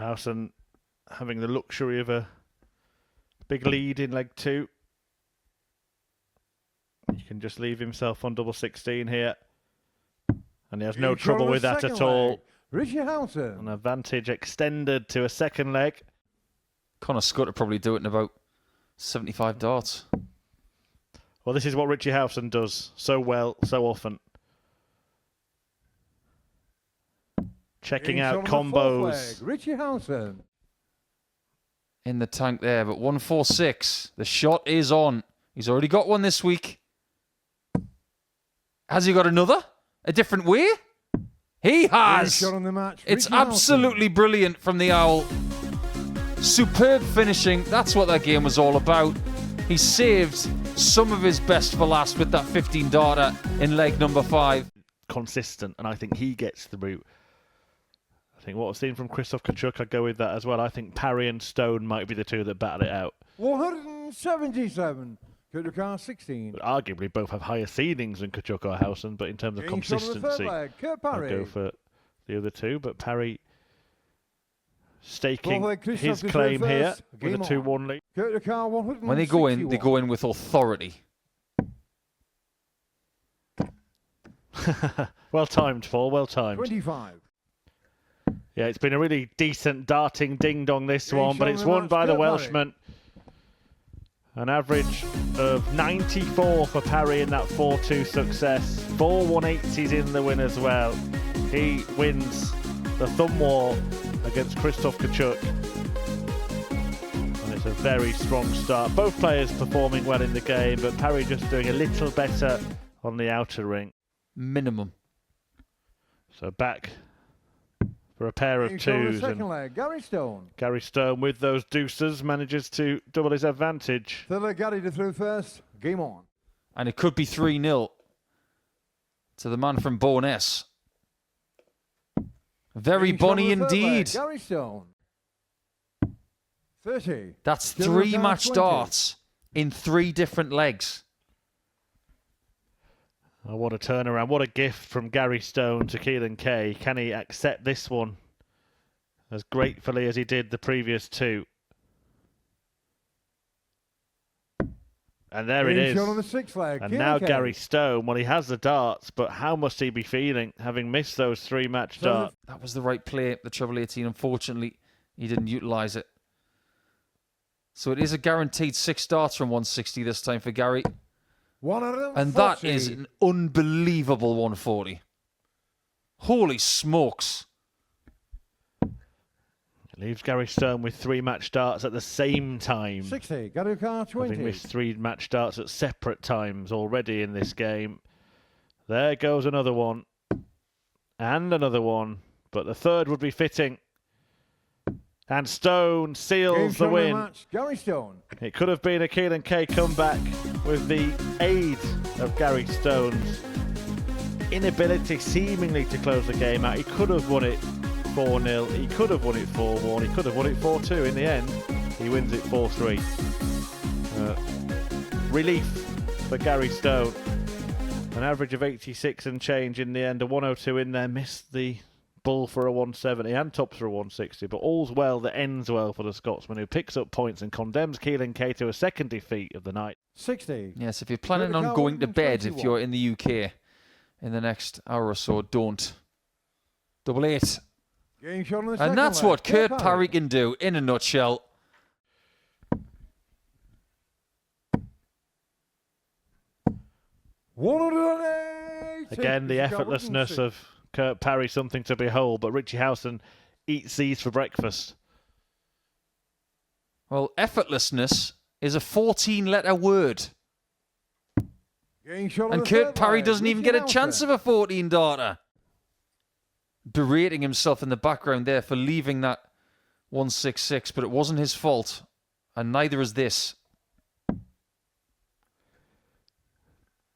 Hansson having the luxury of a big lead in leg 2. He can just leave himself on double 16 here. And he has no trouble with that at all. Richie Hansson. An advantage extended to a second leg. Connor Scott would probably do it in about 75 darts. Well, this is what Richie Hansson does so well, so often. Checking out combos. Richie Hansson. In the tank there, but 146. The shot is on. He's already got one this week. Has he got another? A different way? He has! Shot on the match. It's Richie absolutely Hansson. brilliant from the Owl. Superb finishing. That's what that game was all about. He saved some of his best for last with that 15-darter in leg number 5. Consistent, and I think he gets through. I think what I've seen from Christoph Kachuk, I'd go with that as well. I think Parry and Stone might be the two that battle it out. 177. Kurt 16. But arguably both have higher ceilings than Kachuk or Hansson, but in terms of consistency, I'd go for the other two. But Parry staking his claim here with a 2-1 lead. When they go in with authority. Well timed, Paul, well timed. 25. Yeah, it's been a really decent darting ding-dong this one, but it's won by the Welshman. An average of 94 for Parry in that 4-2 success. 4 180s in the win as well. He wins the thumb war against Christoph Kachuk. And it's a very strong start. Both players performing well in the game, but Parry just doing a little better on the outer ring. Minimum. So back for a pair of twos. Second leg, Gary Stone. Gary Stone with those deuces manages to double his advantage. Third leg, Gary to through first. Game on. And it could be 3-0 to the man from Bowness. Very bonny indeed. Gary Stone. 30. That's 3 match darts in 3 different legs. Oh, what a turnaround. What a gift from Gary Stone to Keelan Kay. Can he accept this one as gratefully as he did the previous 2? And there it is. On the 6th leg. And now Gary Stone, well, he has the darts, but how must he be feeling having missed those 3 match darts? That was the right play, the treble 18. Unfortunately, he didn't utilise it. So it is a guaranteed 6 darts from 160 this time for Gary. And that is an unbelievable 140. Holy smokes. It leaves Gary Stone with 3 match darts at the same time. 60, Gary 20. Having missed 3 match darts at separate times already in this game. There goes another one. And another one. But the third would be fitting. And Stone seals the win. Gary Stone. It could have been a Keelan Kay comeback with the aid of Gary Stone's inability seemingly to close the game out. He could have won it 4-0. He could have won it 4-1. He could have won it 4-2. In the end, he wins it 4-3. Relief for Gary Stone. An average of 86 and change in the end. A 102 in there. Missed the bull for a 170 and tops for a 160, but all's well that ends well for the Scotsman, who picks up points and condemns Keelan Kay to a second defeat of the night. 60. Yes, if you're planning on going to bed, if you're in the UK in the next hour or so, don't. 88. And that's what Kurt Parry can do in a nutshell. Again, the effortlessness of Kurt Parry, something to behold, but Richie Hansson eats these for breakfast. Well, effortlessness is a 14-letter word. And Kurt Parry doesn't even get a chance of a 14-darter. Berating himself in the background there for leaving that 166, but it wasn't his fault, and neither is this.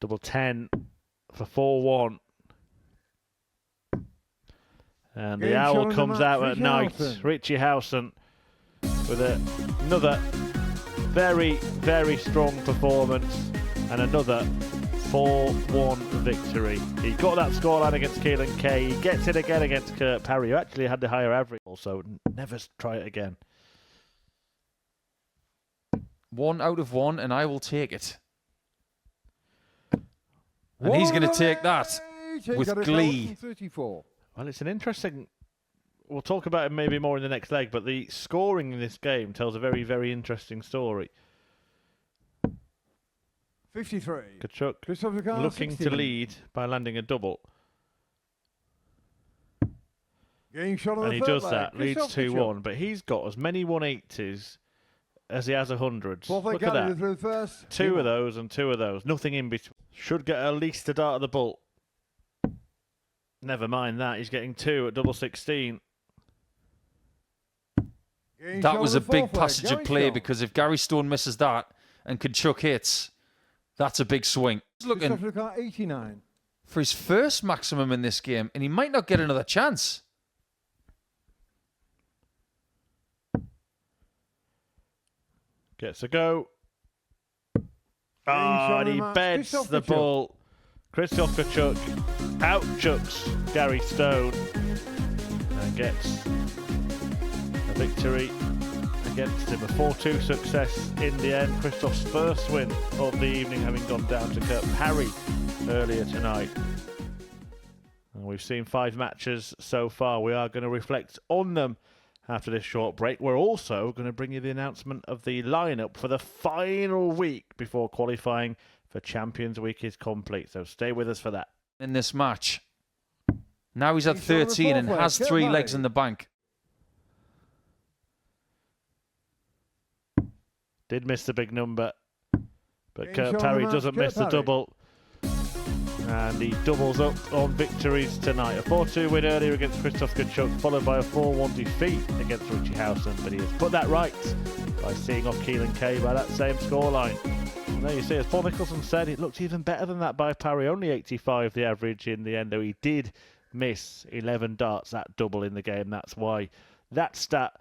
Double 10 for 4-1. And the Owl comes out at night. Richie Hansson with another very, very strong performance and another 4-1 victory. He got that scoreline against Keelan Kay. He gets it again against Kurt Parry, who actually had the higher average. Also, never try it again. 1 out of 1, and I will take it. And he's going to take that with glee. 34. Well, it's an interesting... We'll talk about it maybe more in the next leg, but the scoring in this game tells a very, very interesting story. 53. Kachuk looking to lead by landing a double. Getting shot on And the he third does leg. that, leads 2-1, but he's got as many 180s as he has 100s. Look at that. First. 2 of those and 2 of those. Nothing in between. Should get at least a dart of the bull. Never mind that. He's getting 2 at double 16. That was a big passage of play, because if Gary Stone misses that and Kachuk hits, that's a big swing. He's looking 89. for his first maximum in this game, and he might not get another chance. Gets a go. And he beds the ball. Christoph Kachuk out-chucks Gary Stone and gets a victory against him. A 4-2 success in the end. Christoph's first win of the evening, having gone down to Kurt Parry earlier tonight. And we've seen 5 matches so far. We are going to reflect on them after this short break. We're also going to bring you the announcement of the lineup for the final week before qualifying for Champions Week is complete. So stay with us for that. In this match. Now he's at 13 and has 3 legs in the bank. Did miss the big number, but Kurt Parry doesn't miss the double. And he doubles up on victories tonight. A 4-2 win earlier against Christoph Kachuk, followed by a 4-1 defeat against Richie Hansson. But he has put that right by seeing off Keelan Kay by that same scoreline. And there you see, as Paul Nicholson said, it looked even better than that by Parry. Only 85 the average in the end, though he did miss 11 darts, that double in the game. That's why that stat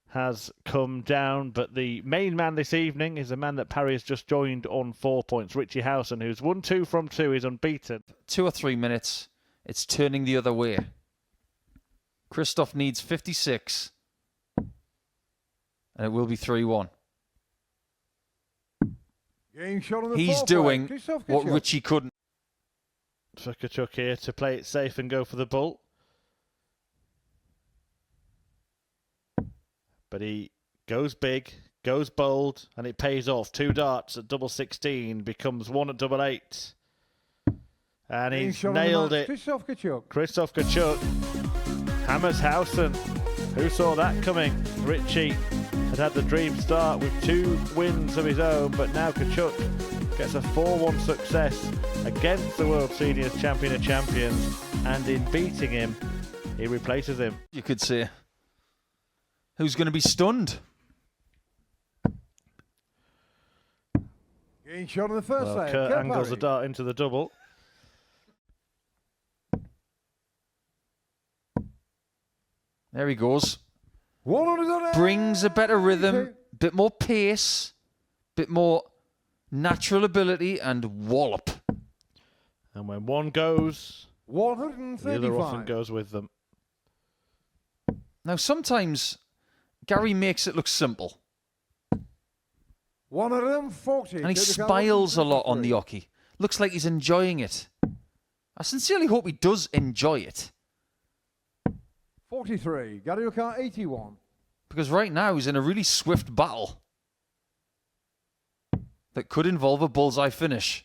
has come down. But the main man this evening is a man that Parry has just joined on 4 points, Richie Hansson, who's won 2 from 2, is unbeaten. 2 or 3 minutes, it's turning the other way. Christoph needs 56, and it will be 3-1. He's doing what Richie couldn't. For Kachuk here to play it safe and go for the bull. But he goes big, goes bold, and it pays off. 2 darts at double 16 becomes 1 at double 8. And he's nailed it. Christoph Kachuk hammers Hansson. Who saw that coming? Richie had the dream start with 2 wins of his own, but now Kachuk gets a 4-1 success against the World Seniors Champion of Champions, and in beating him, he replaces him. You could say, who's going to be stunned? Getting shot on the first leg. Kurt angles the dart into the double. There he goes. Brings a better rhythm, bit more pace, bit more natural ability, and wallop. And when one goes, 135. the other often goes with them. Now, sometimes Gary makes it look simple. 140. And he smiles a lot on the hockey. Looks like he's enjoying it. I sincerely hope he does enjoy it. 43. Gary O'Carr, 81. Because right now he's in a really swift battle that could involve a bullseye finish.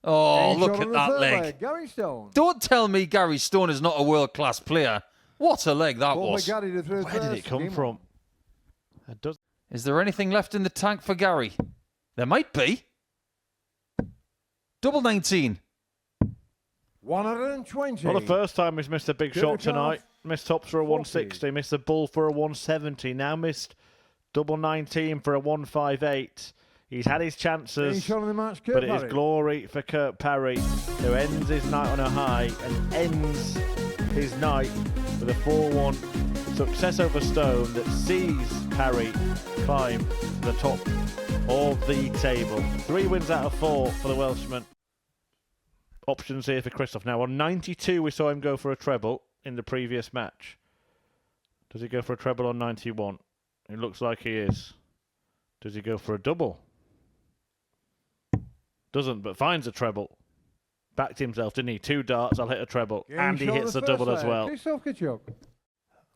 Oh, look at that leg. Gary Stone. Don't tell me Gary Stone is not a world-class player. What a leg that was. Where did it come from? It does. Is there anything left in the tank for Gary? There might be. Double 19. 120. Well, the first time he's missed a big shot tonight. Missed tops for a 160, missed the bull for a 170, now missed double 19 for a 158. He's had his chances, but it is glory for Kurt Parry, who ends his night on a high and ends his night with a 4-1 success over Stone that sees Parry climb to the top of the table. 3 wins out of 4 for the Welshman. options here for Christoph. Now, on 92, we saw him go for a treble in the previous match. Does he go for a treble on 91? It looks like he is. Does he go for a double? Doesn't, but finds a treble. Backed himself, didn't he? 2 darts, I'll hit a treble. And he hits a double as well.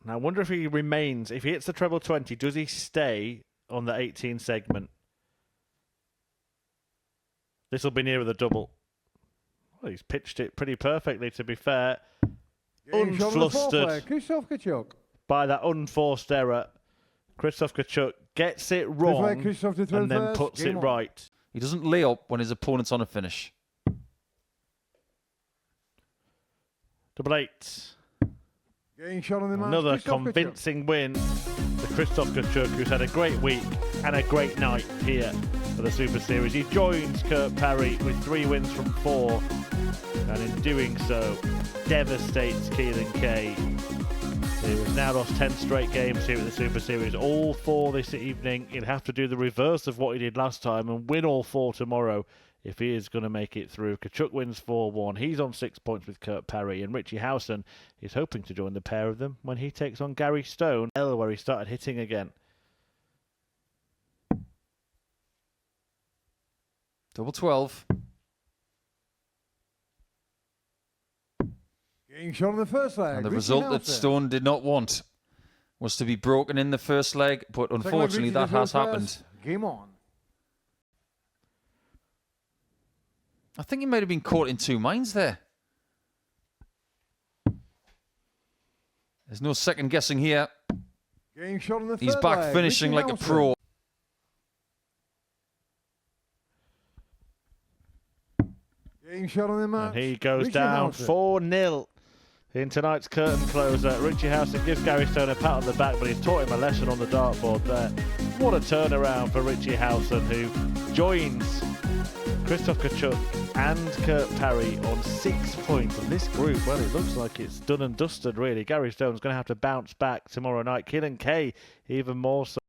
Now, I wonder if he remains. If he hits the treble 20, does he stay on the 18 segment? This will be nearer the double. Well, he's pitched it pretty perfectly, to be fair. Unflustered by that unforced error. Christoph Tkachuk gets it wrong and then puts it right. He doesn't lay up when his opponent's on a finish. Double 8. Another convincing win for Christoph Tkachuk, who's had a great week and a great night here for the Super Series. He joins Kurt Parry with 3 wins from 4, and in doing so, devastates Keelan Kay, who has now lost 10 straight games here at the Super Series. All 4 this evening. He'll have to do the reverse of what he did last time and win all 4 tomorrow if he is going to make it through. Tkachuk wins 4-1. He's on 6 points with Kurt Parry, and Richie Hansson is hoping to join the pair of them when he takes on Gary Stone, where he started hitting again. Double 12. Getting shot in the first leg. And the result that Stone did not want was to be broken in the first leg, but unfortunately that has happened. Game on. I think he might have been caught in 2 minds there. There's no second guessing here. Getting shot in the He's back leg. finishing like a pro. Getting shot on the match. And he goes down 4-0 in tonight's curtain closer. Richie Hansson gives Gary Stone a pat on the back, but he's taught him a lesson on the dartboard there. What a turnaround for Richie Hansson, who joins Christoph Tkachuk and Kurt Parry on 6 points. And this group, well, it looks like it's done and dusted, really. Gary Stone's going to have to bounce back tomorrow night. Keelan Kay, even more so.